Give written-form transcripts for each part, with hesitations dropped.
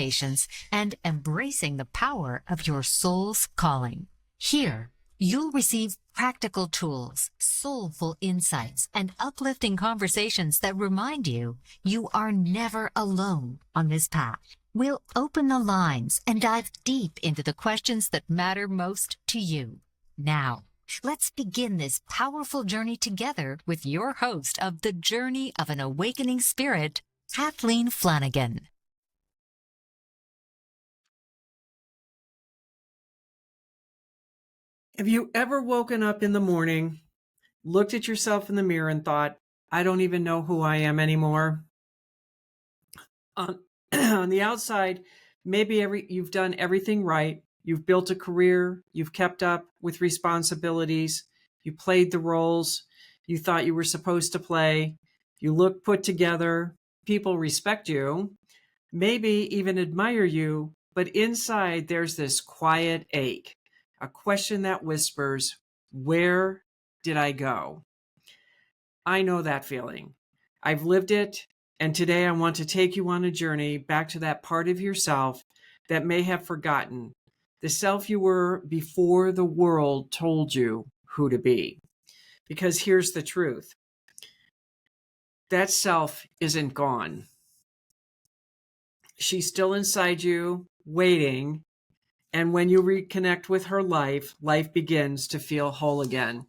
patience, and embracing the power of your soul's calling. Here, you'll receive practical tools, soulful insights, and uplifting conversations that remind you you are never alone on this path. We'll open the lines and dive deep into the questions that matter most to you. Now, let's begin this powerful journey together with your host of The Journey of an Awakening Spirit, Kathleen Flanagan. Have you ever woken up in the morning, looked at yourself in the mirror and thought, I don't even know who I am anymore? On the outside, maybe you've done everything right. You've built a career. You've kept up with responsibilities. You played the roles you thought you were supposed to play. You look put together. People respect you, maybe even admire you. But inside, there's this quiet ache, a question that whispers, where did I go? I know that feeling. I've lived it. And today I want to take you on a journey back to that part of yourself that may have forgotten, the self you were before the world told you who to be. Because here's the truth. That self isn't gone. She's still inside you, waiting. And when you reconnect with her life, life begins to feel whole again.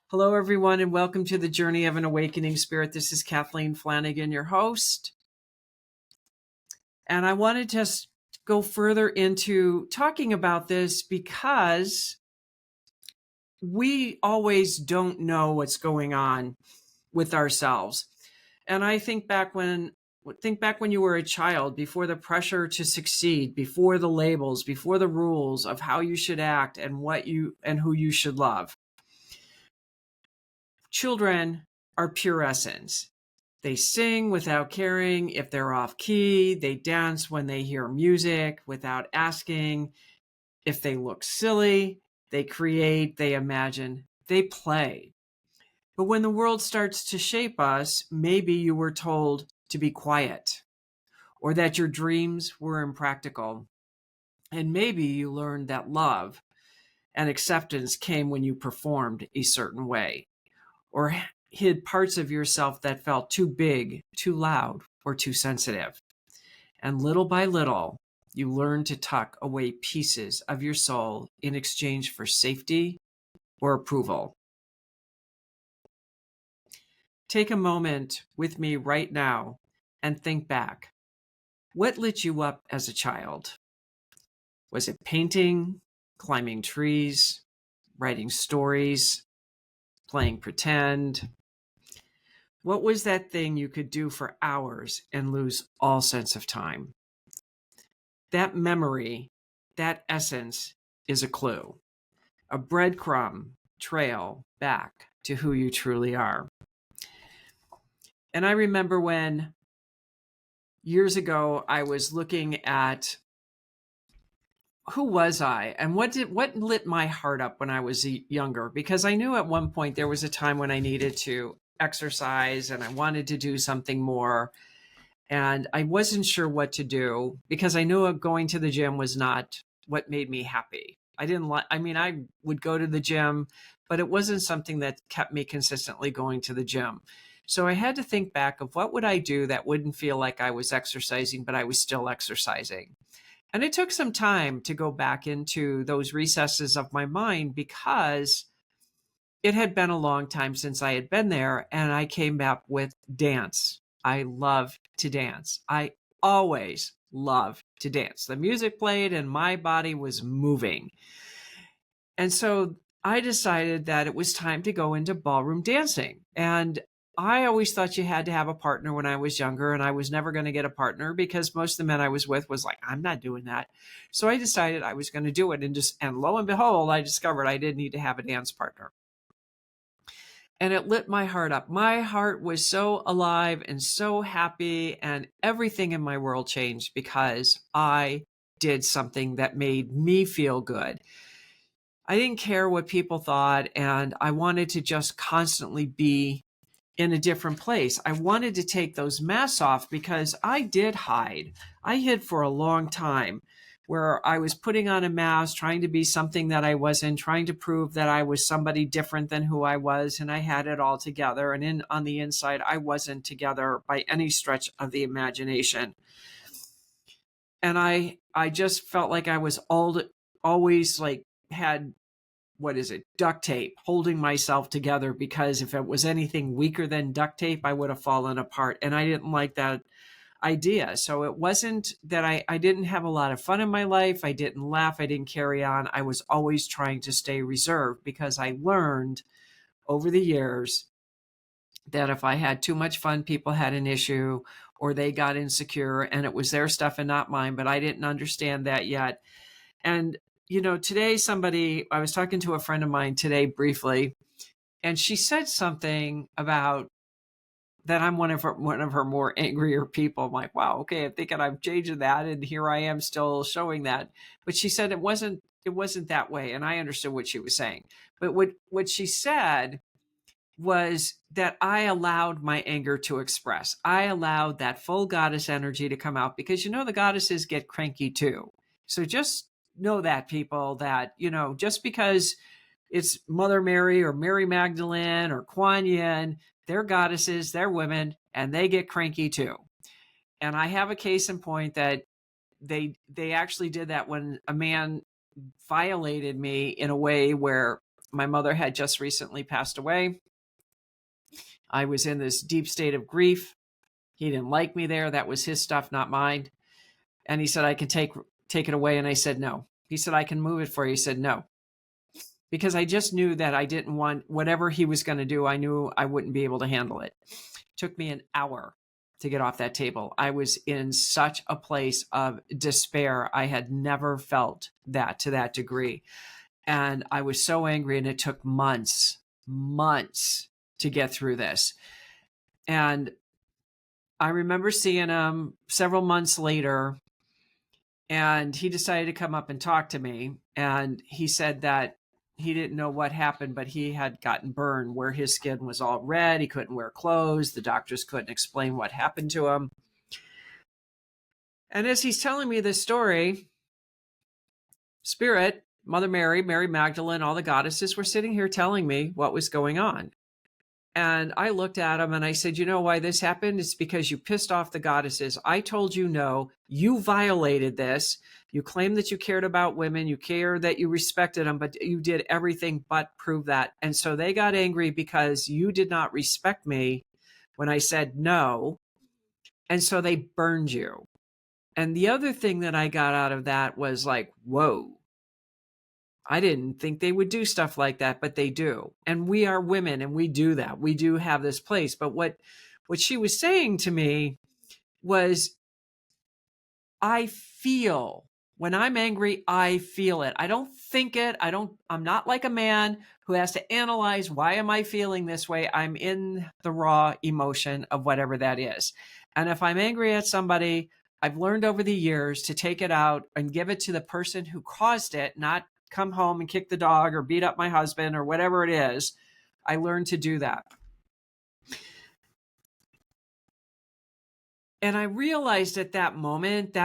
Hello, everyone, and welcome to the Journey of an Awakening Spirit. This is Kathleen Flanagan, your host. And I wanted to go further into talking about this because we always don't know what's going on with ourselves. And I think back when you were a child, before the pressure to succeed, before the labels, before the rules of how you should act and who you should love. Children are pure essence. They sing without caring if they're off key. They dance when they hear music without asking if they look silly. They create, they imagine, they play. But when the world starts to shape us, maybe you were told to be quiet or that your dreams were impractical. And maybe you learned that love and acceptance came when you performed a certain way, or hid parts of yourself that felt too big, too loud, or too sensitive. And little by little, you learn to tuck away pieces of your soul in exchange for safety or approval. Take a moment with me right now and think back. What lit you up as a child? Was it painting, climbing trees, writing stories, playing pretend? What was that thing you could do for hours and lose all sense of time? That memory, that essence is a clue, a breadcrumb trail back to who you truly are. And I remember when years ago I was looking at who was I and what lit my heart up when I was younger, because I knew at one point there was a time when I needed to exercise and I wanted to do something more. And I wasn't sure what to do because I knew going to the gym was not what made me happy. I would go to the gym, but it wasn't something that kept me consistently going to the gym. So I had to think back of what would I do that wouldn't feel like I was exercising, but I was still exercising. And it took some time to go back into those recesses of my mind because it had been a long time since I had been there, and I came back with dance. I love to dance. I always love to dance. The music played and my body was moving. And so I decided that it was time to go into ballroom dancing. And I always thought you had to have a partner when I was younger, and I was never going to get a partner because most of the men I was with was like, I'm not doing that. So I decided I was going to do it. And lo and behold, I discovered I didn't need to have a dance partner. And it lit my heart up. My heart was so alive and so happy, and everything in my world changed because I did something that made me feel good. I didn't care what people thought, and I wanted to just constantly be in a different place. I wanted to take those masks off because I did hide. I hid for a long time, where I was putting on a mask, trying to be something that I wasn't, trying to prove that I was somebody different than who I was, and I had it all together. And on the inside, I wasn't together by any stretch of the imagination. And I just felt like I was always like had, duct tape holding myself together, because if it was anything weaker than duct tape, I would have fallen apart. And I didn't like that idea. So it wasn't that I didn't have a lot of fun in my life. I didn't laugh. I didn't carry on. I was always trying to stay reserved, because I learned over the years that if I had too much fun, people had an issue, or they got insecure, and it was their stuff and not mine. But I didn't understand that yet. And, today I was talking to a friend of mine today briefly, and she said something about that I'm one of her more angrier people. I'm like, wow, okay, I'm thinking I'm changing that, and here I am still showing that. But she said it wasn't that way, and I understood what she was saying. But what she said was that I allowed my anger to express. I allowed that full goddess energy to come out, because the goddesses get cranky too. So just know that, people, that just because it's Mother Mary or Mary Magdalene or Kuan Yin, they're goddesses, they're women, and they get cranky too. And I have a case in point that they actually did that when a man violated me in a way where my mother had just recently passed away. I was in this deep state of grief. He didn't like me there. That was his stuff, not mine. And he said, I can take it away. And I said, no. He said, I can move it for you. He said, no. Because I just knew that I didn't want whatever he was going to do. I knew I wouldn't be able to handle it. It took me an hour to get off that table. I was in such a place of despair. I had never felt that to that degree. And I was so angry, and it took months to get through this. And I remember seeing him several months later, and he decided to come up and talk to me. And he said that he didn't know what happened, but he had gotten burned where his skin was all red. He couldn't wear clothes. The doctors couldn't explain what happened to him. And as he's telling me this story, Spirit, Mother Mary, Mary Magdalene, all the goddesses were sitting here telling me what was going on. And I looked at him and I said, you know why this happened? It's because you pissed off the goddesses. I told you no. You violated this. You claimed that you cared about women. You cared that you respected them, but you did everything but prove that. And so they got angry because you did not respect me when I said no. And so they burned you. And the other thing that I got out of that was like, whoa. I didn't think they would do stuff like that, but they do. And we are women, and we do that. We do have this place. But what she was saying to me was, I feel when I'm angry, I feel it. I don't think it. I'm not like a man who has to analyze, why am I feeling this way? I'm in the raw emotion of whatever that is. And if I'm angry at somebody, I've learned over the years to take it out and give it to the person who caused it, not come home and kick the dog or beat up my husband or whatever it is. I learned to do that. And I realized at that moment,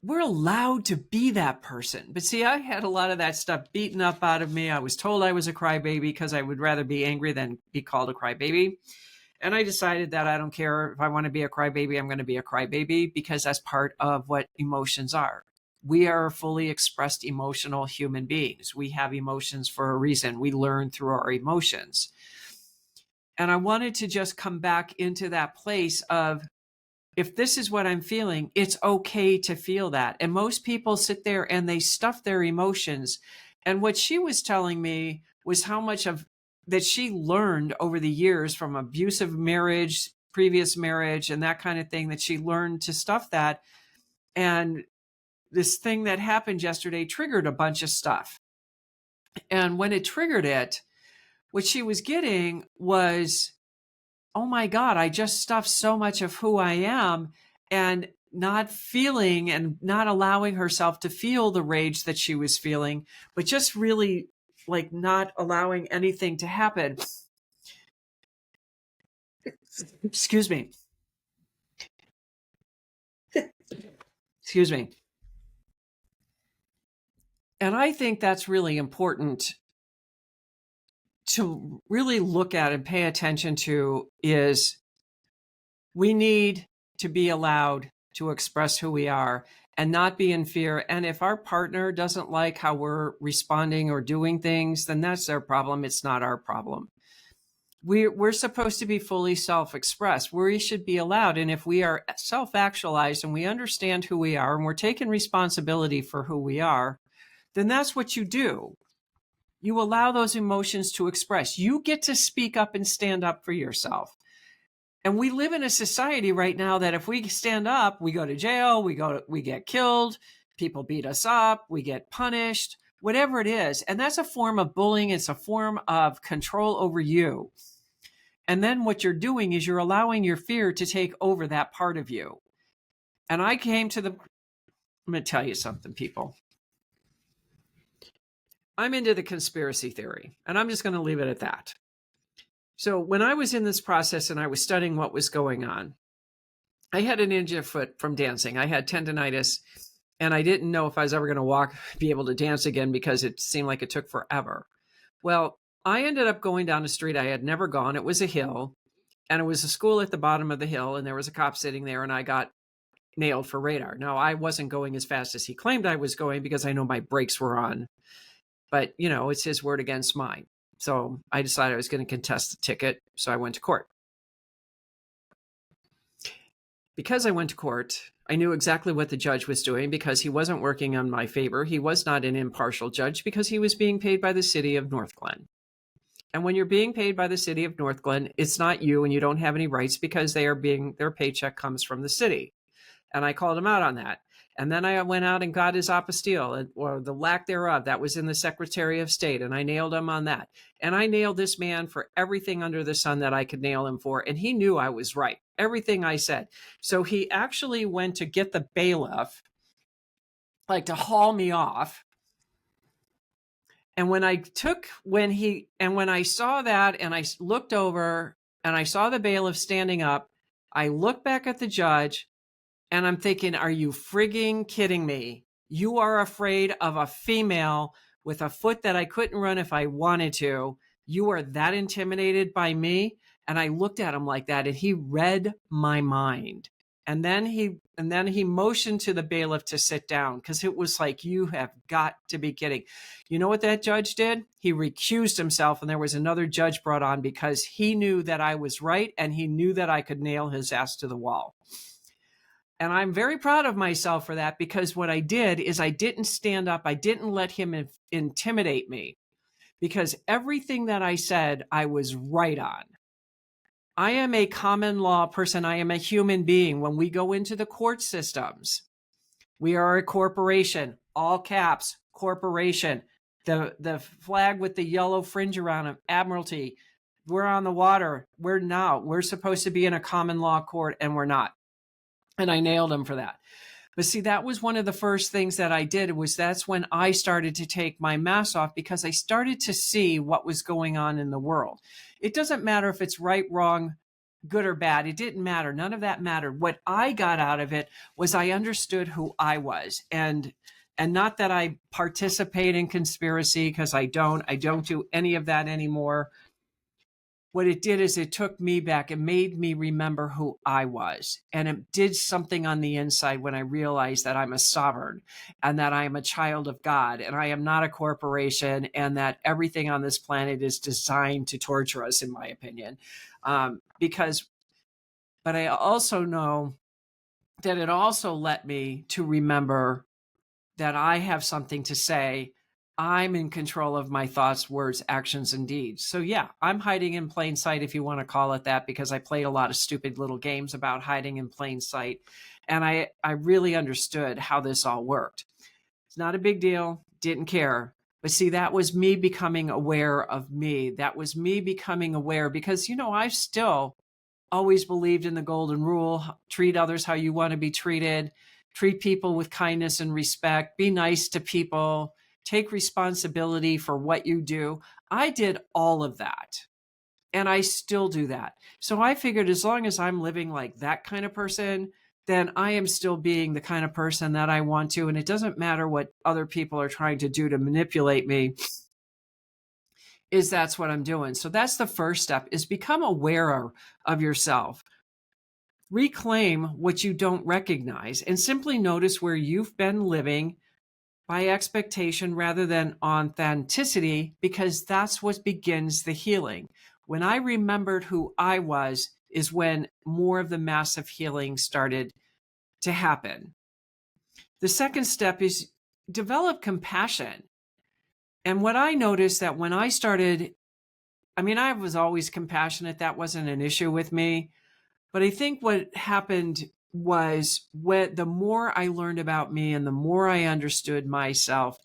we're allowed to be that person. But see, I had a lot of that stuff beaten up out of me. I was told I was a crybaby because I would rather be angry than be called a crybaby. And I decided that I don't care if I want to be a crybaby, I'm going to be a crybaby, because that's part of what emotions are. We are fully expressed emotional human beings. We have emotions for a reason. We learn through our emotions. And I wanted to just come back into that place of, if this is what I'm feeling, it's okay to feel that. And most people sit there and they stuff their emotions. And what she was telling me was how much of that she learned over the years from abusive marriage, previous marriage, and that kind of thing, that she learned to stuff that. And this thing that happened yesterday triggered a bunch of stuff. And when it triggered it, what she was getting was, oh my God, I just stuffed so much of who I am, and not feeling and not allowing herself to feel the rage that she was feeling, but just really like not allowing anything to happen. Excuse me. Excuse me. And I think that's really important to really look at and pay attention to is we need to be allowed to express who we are and not be in fear. And if our partner doesn't like how we're responding or doing things, then that's their problem. It's not our problem. We're supposed to be fully self-expressed. We should be allowed. And if we are self-actualized and we understand who we are and we're taking responsibility for who we are, then that's what you do. You allow those emotions to express. You get to speak up and stand up for yourself. And we live in a society right now that if we stand up, we go to jail, we get killed, people beat us up, we get punished, whatever it is. And that's a form of bullying. It's a form of control over you. And then what you're doing is you're allowing your fear to take over that part of you. And I'm going to tell you something, people. I'm into the conspiracy theory, and I'm just going to leave it at that. So when I was in this process and I was studying what was going on, I had an injured foot from dancing. I had tendonitis, and I didn't know if I was ever going to be able to dance again because it seemed like it took forever. Well, I ended up going down a street I had never gone. It was a hill, and it was a school at the bottom of the hill, and there was a cop sitting there, and I got nailed for radar. Now, I wasn't going as fast as he claimed I was going because I know my brakes were on. But, it's his word against mine. So I decided I was going to contest the ticket. So I went to court. Because I went to court, I knew exactly what the judge was doing because he wasn't working on my favor. He was not an impartial judge because he was being paid by the city of North Glen. And when you're being paid by the city of North Glen, it's not you and you don't have any rights because their paycheck comes from the city. And I called him out on that. And then I went out and got his apostille, or the lack thereof, that was in the Secretary of State, and I nailed him on that. And I nailed this man for everything under the sun that I could nail him for, and he knew I was right, everything I said. So he actually went to get the bailiff, like to haul me off. And when I saw that and I looked over and I saw the bailiff standing up, I looked back at the judge. And I'm thinking, are you frigging kidding me? You are afraid of a female with a foot that I couldn't run if I wanted to. You are that intimidated by me? And I looked at him like that and he read my mind. And then he motioned to the bailiff to sit down because it was like, you have got to be kidding. You know what that judge did? He recused himself and there was another judge brought on because he knew that I was right and he knew that I could nail his ass to the wall. And I'm very proud of myself for that because what I did is I didn't stand up. I didn't let him intimidate me because everything that I said, I was right on. I am a common law person. I am a human being. When we go into the court systems, we are a corporation, all caps, corporation. The flag with the yellow fringe around it, Admiralty. We're on the water. We're supposed to be in a common law court and we're not. And I nailed him for that. But see, that was one of the first things that I did that's when I started to take my mask off because I started to see what was going on in the world. It doesn't matter if it's right, wrong, good or bad. It didn't matter. None of that mattered. What I got out of it was I understood who I was. And not that I participate in conspiracy because I don't do any of that anymore. What it did is it took me back and made me remember who I was. And it did something on the inside when I realized that I'm a sovereign and that I am a child of God and I am not a corporation and that everything on this planet is designed to torture us, in my opinion. But I also know that it also led me to remember that I have something to say. I'm in control of my thoughts, words, actions, and deeds. So yeah, I'm hiding in plain sight, if you want to call it that, because I played a lot of stupid little games about hiding in plain sight. And I really understood how this all worked. It's not a big deal. Didn't care. But see, that was me becoming aware of me. That was me becoming aware because, I've still always believed in the golden rule. Treat others how you want to be treated. Treat people with kindness and respect. Be nice to people. Take responsibility for what you do. I did all of that. And I still do that. So I figured as long as I'm living like that kind of person, then I am still being the kind of person that I want to. And it doesn't matter what other people are trying to do to manipulate me, is that's what I'm doing. So that's the first step, is become aware of yourself. Reclaim what you don't recognize and simply notice where you've been living by expectation rather than authenticity, because that's what begins the healing. When I remembered who I was is when more of the massive healing started to happen. The second step is develop compassion. And what I noticed that when I started, I mean, I was always compassionate. That wasn't an issue with me. But I think what happened was, when the more I learned about me and the more I understood myself,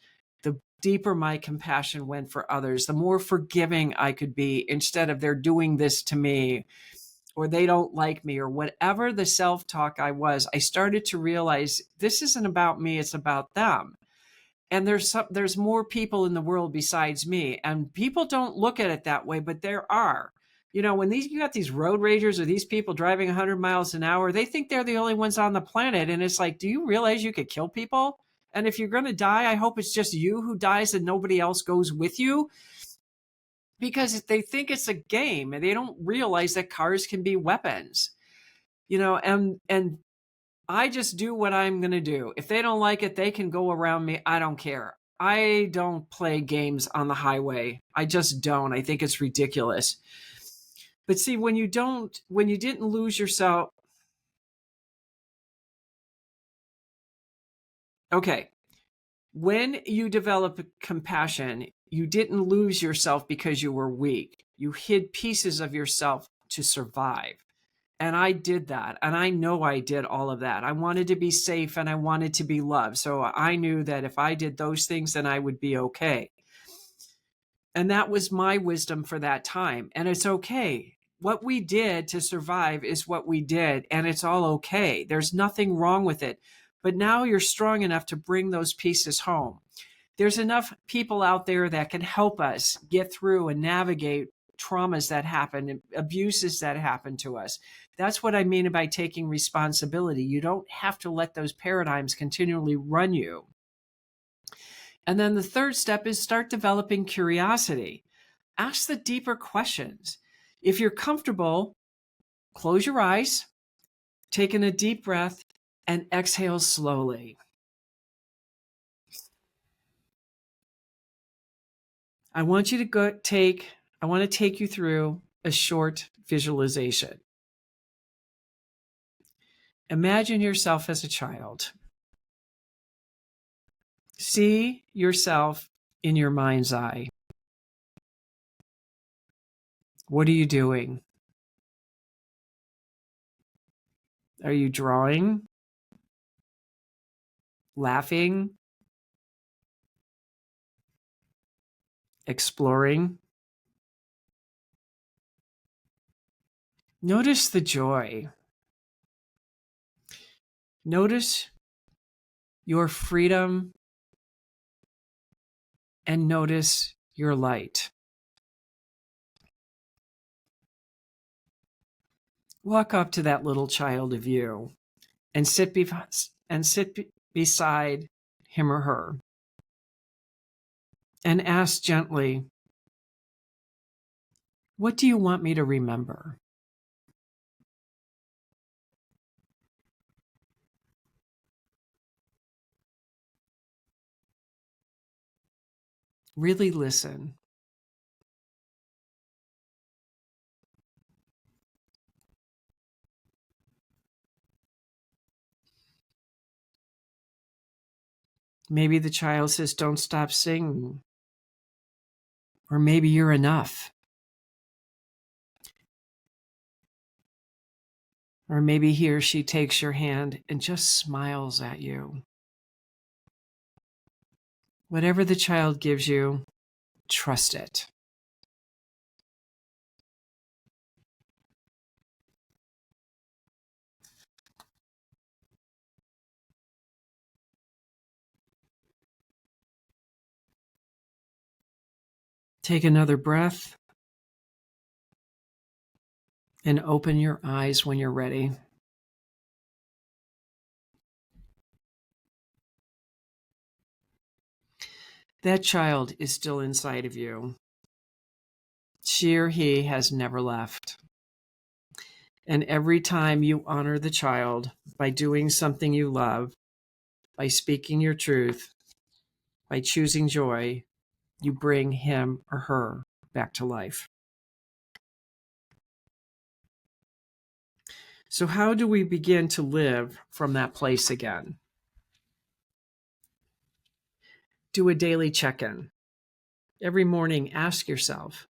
the deeper my compassion went for others, the more forgiving I could be, instead of they're doing this to me or they don't like me or whatever the self-talk I was. I started to realize this isn't about me, it's about them. And there's more people in the world besides me, and people don't look at it that way, but there are. You know, when you got these road ragers or these people driving 100 miles an hour, they think they're the only ones on the planet. And it's like, do you realize you could kill people? And if you're going to die, I hope it's just you who dies and nobody else goes with you, because they think it's a game and they don't realize that cars can be weapons. You know, and I just do what I'm going to do. If they don't like it, they can go around me. I don't care. I don't play games on the highway. I just don't. I think it's ridiculous. But see, when you didn't lose yourself. Okay. When you develop compassion, you didn't lose yourself because you were weak. You hid pieces of yourself to survive. And I did that. And I know I did all of that. I wanted to be safe and I wanted to be loved. So I knew that if I did those things, then I would be okay. And that was my wisdom for that time. And it's okay. What we did to survive is what we did. And it's all okay. There's nothing wrong with it. But now you're strong enough to bring those pieces home. There's enough people out there that can help us get through and navigate traumas that happen, abuses that happen to us. That's what I mean by taking responsibility. You don't have to let those paradigms continually run you. And then the third step is start developing curiosity. Ask the deeper questions. If you're comfortable, close your eyes, take in a deep breath, and exhale slowly. I want to take you through a short visualization. Imagine yourself as a child. See yourself in your mind's eye. What are you doing? Are you drawing? Laughing? Exploring? Notice the joy. Notice your freedom and notice your light. Walk up to that little child of you and sit beside him or her and ask gently, what do you want me to remember? Really listen. Maybe the child says, don't stop singing. Or maybe you're enough. Or maybe he or she takes your hand and just smiles at you. Whatever the child gives you, trust it. Take another breath. And open your eyes when you're ready. That child is still inside of you. She or he has never left. And every time you honor the child by doing something you love, by speaking your truth, by choosing joy, you bring him or her back to life. So how do we begin to live from that place again? Do a daily check-in. Every morning, ask yourself,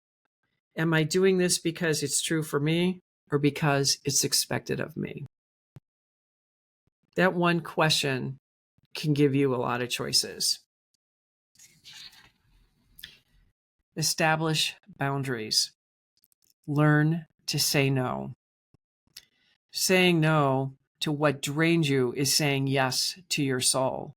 am I doing this because it's true for me or because it's expected of me? That one question can give you a lot of choices. Establish boundaries. Learn to say no. Saying no to what drains you is saying yes to your soul.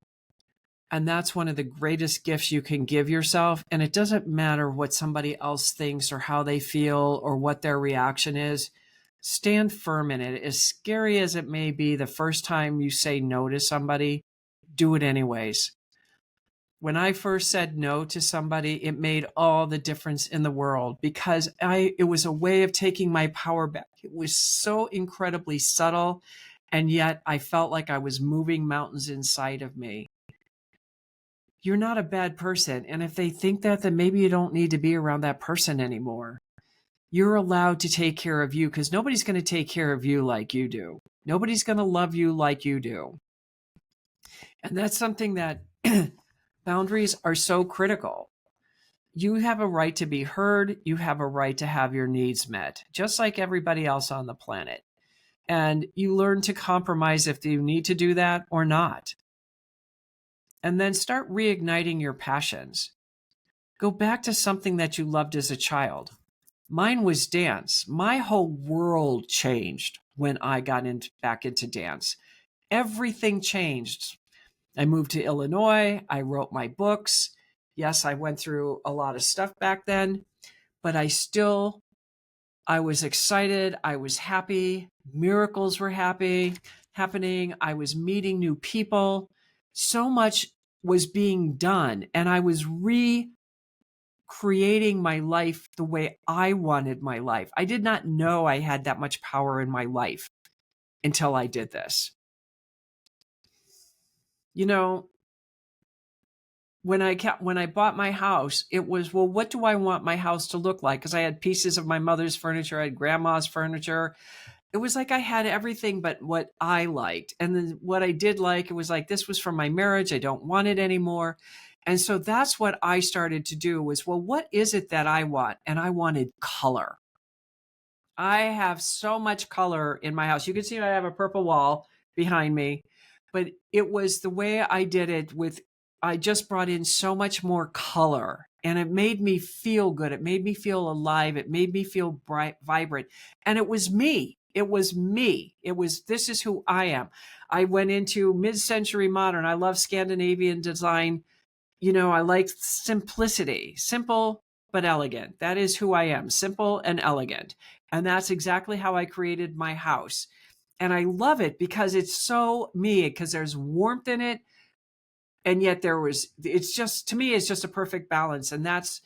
And that's one of the greatest gifts you can give yourself. And it doesn't matter what somebody else thinks or how they feel or what their reaction is. Stand firm in it. As scary as it may be the first time you say no to somebody, do it anyways. When I first said no to somebody, it made all the difference in the world because it was a way of taking my power back. It was so incredibly subtle. And yet I felt like I was moving mountains inside of me. You're not a bad person. And if they think that, then maybe you don't need to be around that person anymore. You're allowed to take care of you because nobody's going to take care of you like you do. Nobody's going to love you like you do. And that's something that boundaries are so critical. You have a right to be heard. You have a right to have your needs met, just like everybody else on the planet. And you learn to compromise if you need to do that or not. And then start reigniting your passions. Go back to something that you loved as a child. Mine was dance. My whole world changed when I got back into dance. Everything changed. I moved to Illinois. I wrote my books. Yes, I went through a lot of stuff back then, but I was excited. I was happy. Miracles were happening. I was meeting new people. So much was being done, and I was creating my life the way I wanted my life. I did not know I had that much power in my life until I did this. You know, when I bought my house, it was, well, what do I want my house to look like? Because I had pieces of my mother's furniture, I had grandma's furniture. It was like I had everything but what I liked. And then what I did like, it was like, this was from my marriage. I don't want it anymore. And so that's what I started to do was, well, what is it that I want? And I wanted color. I have so much color in my house. You can see I have a purple wall behind me, but it was the way I did it I just brought in so much more color and it made me feel good. It made me feel alive. It made me feel bright, vibrant. And it was me. It was me. This is who I am. I went into mid-century modern. I love Scandinavian design. You know, I like simplicity, simple but elegant. That is who I am, simple and elegant. And that's exactly how I created my house. And I love it because it's so me, because there's warmth in it. And yet it's just, to me, it's just a perfect balance. And that's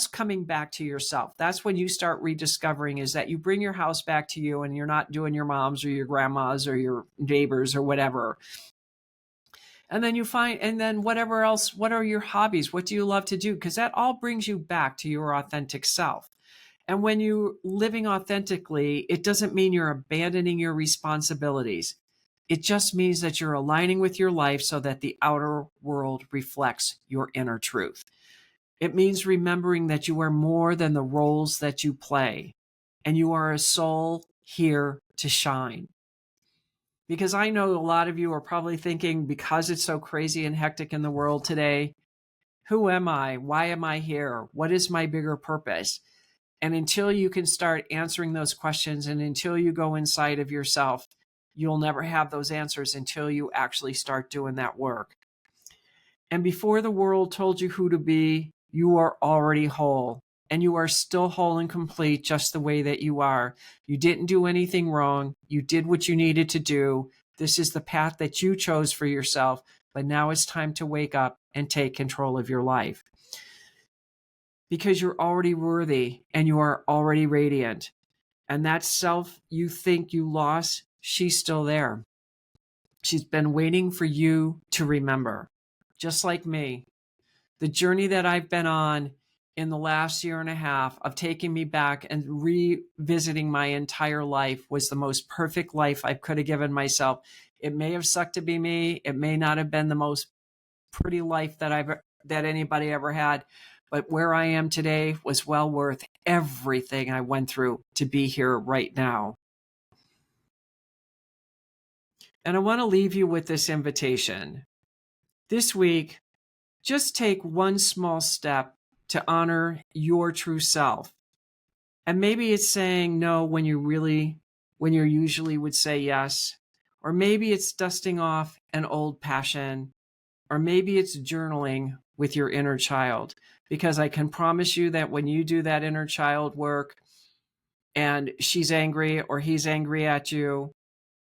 coming back to yourself. That's when you start rediscovering is that you bring your house back to you and you're not doing your mom's or your grandma's or your neighbors or whatever. And then and then whatever else, what are your hobbies? What do you love to do? Because that all brings you back to your authentic self. And when you're living authentically, it doesn't mean you're abandoning your responsibilities. It just means that you're aligning with your life so that the outer world reflects your inner truth. It means remembering that you are more than the roles that you play, and you are a soul here to shine. Because I know a lot of you are probably thinking, because it's so crazy and hectic in the world today, who am I? Why am I here? What is my bigger purpose? And until you can start answering those questions and until you go inside of yourself, you'll never have those answers until you actually start doing that work. And before the world told you who to be, you are already whole. and you are still whole and complete just the way that you are. You didn't do anything wrong. You did what you needed to do. This is the path that you chose for yourself, but now it's time to wake up and take control of your life. Because you're already worthy and you are already radiant. And that self you think you lost, she's still there. She's been waiting for you to remember, just like me. The journey that I've been on in the last year and a half of taking me back and revisiting my entire life was the most perfect life I could have given myself. It may have sucked to be me. It may not have been the most pretty life that anybody ever had, but where I am today was well worth everything I went through to be here right now. And I want to leave you with this invitation. This week, just take one small step to honor your true self. And maybe it's saying no when you usually would say yes. Or maybe it's dusting off an old passion. Or maybe it's journaling with your inner child. Because I can promise you that when you do that inner child work and she's angry or he's angry at you,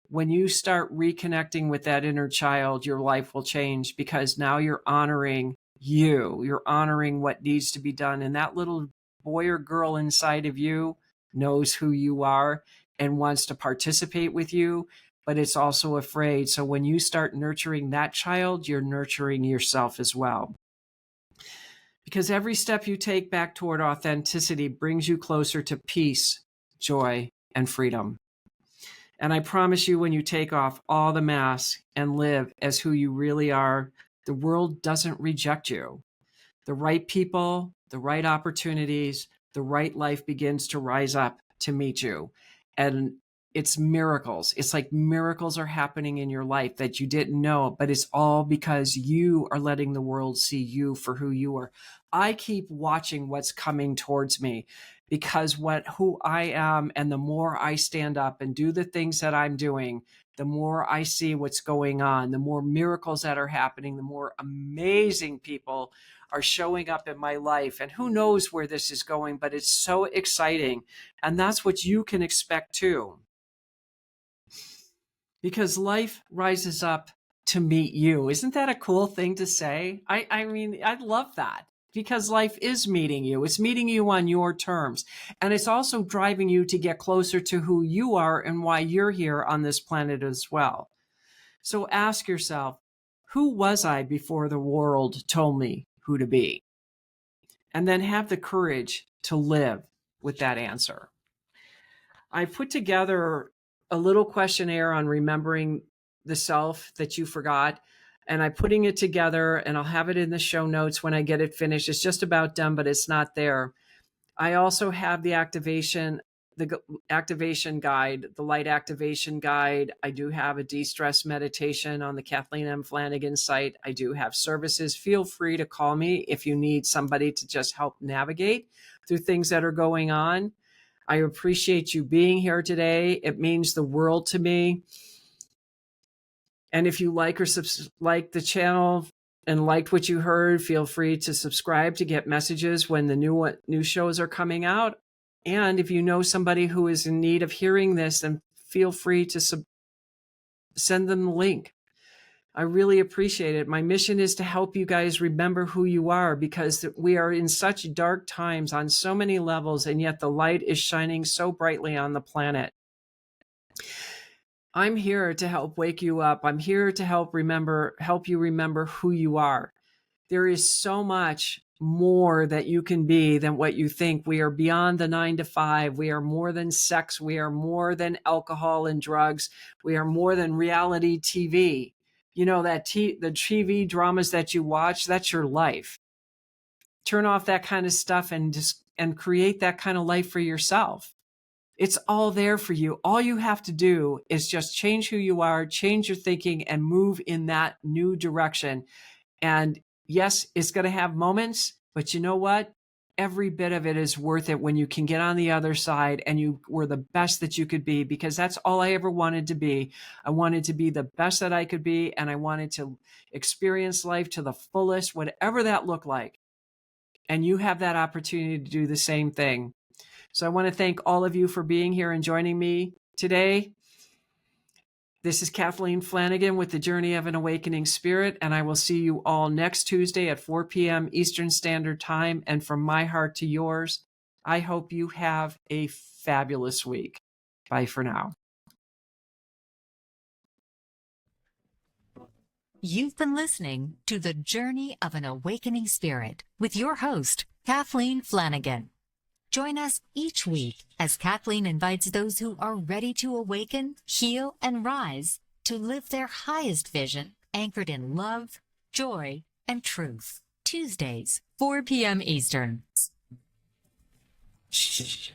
when you start reconnecting with that inner child, your life will change, because now you're honoring you. You're honoring what needs to be done. And that little boy or girl inside of you knows who you are and wants to participate with you, but it's also afraid. So when you start nurturing that child, you're nurturing yourself as well. Because every step you take back toward authenticity brings you closer to peace, joy, and freedom. And I promise you, when you take off all the masks and live as who you really are, the world doesn't reject you. The right people, the right opportunities, the right life begins to rise up to meet you. And it's miracles. It's like miracles are happening in your life that you didn't know, but it's all because you are letting the world see you for who you are. I keep watching what's coming towards me, because who I am, and the more I stand up and do the things that I'm doing, the more I see what's going on, the more miracles that are happening, the more amazing people are showing up in my life. And who knows where this is going, but it's so exciting. And that's what you can expect too. Because life rises up to meet you. Isn't that a cool thing to say? I mean, I love that, because life is meeting you. It's meeting you on your terms. And it's also driving you to get closer to who you are and why you're here on this planet as well. So ask yourself, who was I before the world told me who to be? And then have the courage to live with that answer. I put together a little questionnaire on remembering the self that you forgot, and I'm putting it together, and I'll have it in the show notes when I get it finished. It's just about done, but it's not there. I also have the activation guide, the light activation guide. I do have a de-stress meditation on the Kathleen M Flanagan site. I do have services. Feel free to call me if you need somebody to just help navigate through things that are going on. I appreciate you being here today. It means the world to me. And if you like the channel and liked what you heard, feel free to subscribe to get messages when the new shows are coming out. And if you know somebody who is in need of hearing this, then feel free to send them the link. I really appreciate it. My mission is to help you guys remember who you are, because we are in such dark times on so many levels, and yet the light is shining so brightly on the planet. I'm here to help wake you up. I'm here to help you remember who you are. There is so much more that you can be than what you think. We are beyond the 9 to 5. We are more than sex. We are more than alcohol and drugs. We are more than reality TV. You know, the TV dramas that you watch, that's your life. Turn off that kind of stuff and create that kind of life for yourself. It's all there for you. All you have to do is just change who you are, change your thinking, and move in that new direction. And yes, it's going to have moments, but you know what? Every bit of it is worth it when you can get on the other side and you were the best that you could be, because that's all I ever wanted to be. I wanted to be the best that I could be, and I wanted to experience life to the fullest, whatever that looked like. and you have that opportunity to do the same thing. So I want to thank all of you for being here and joining me today. This is Kathleen Flanagan with the Journey of an Awakening Spirit, and I will see you all next Tuesday at 4 p.m. Eastern Standard Time. And from my heart to yours, I hope you have a fabulous week. Bye for now. You've been listening to The Journey of an Awakening Spirit with your host, Kathleen Flanagan. Join us each week as Kathleen invites those who are ready to awaken, heal, and rise to live their highest vision, anchored in love, joy, and truth. Tuesdays, 4 p.m. Eastern. Shh.